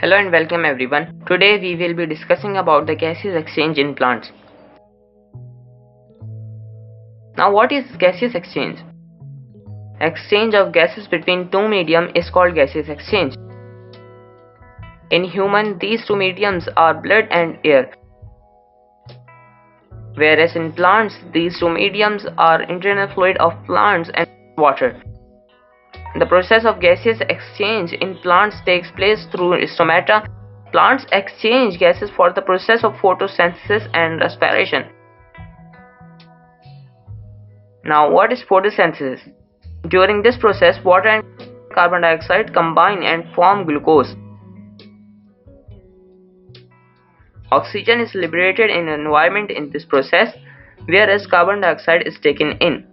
Hello and welcome everyone. Today we will be discussing about the gaseous exchange in plants. Now what is gaseous exchange? Exchange of gases between two medium is called gaseous exchange. In human, these two mediums are blood and air. Whereas in plants, these two mediums are internal fluid of plants and water. The process of gaseous exchange in plants takes place through stomata. Plants exchange gases for the process of photosynthesis and respiration. Now, what is photosynthesis? During this process, water and carbon dioxide combine and form glucose. Oxygen is liberated in the environment in this process, whereas carbon dioxide is taken in.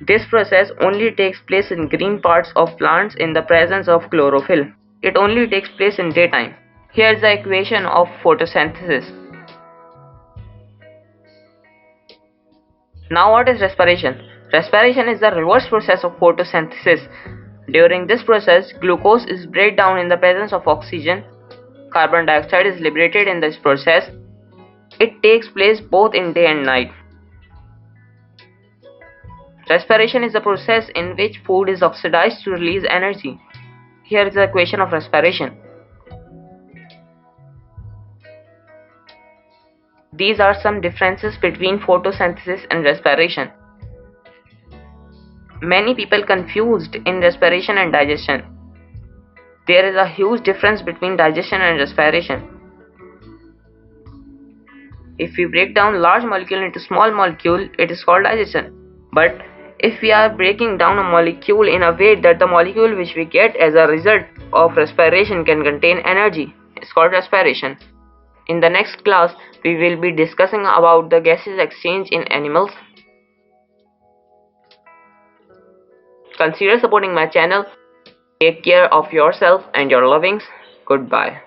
This process only takes place in green parts of plants in the presence of chlorophyll. It only takes place in daytime. Here is the equation of photosynthesis. Now what is respiration? Respiration is the reverse process of photosynthesis. During this process, glucose is break down in the presence of oxygen. Carbon dioxide is liberated in this process. It takes place both in day and night. Respiration is the process in which food is oxidized to release energy. Here is the equation of respiration. These are some differences between photosynthesis and respiration. Many people confused in respiration and digestion. There is a huge difference between digestion and respiration. If we break down large molecule into small molecule, it is called digestion. But if we are breaking down a molecule in a way that the molecule which we get as a result of respiration can contain energy, it's called respiration. In the next class, we will be discussing about the gaseous exchange in animals. Consider supporting my channel. Take care of yourself and your lovings. Goodbye.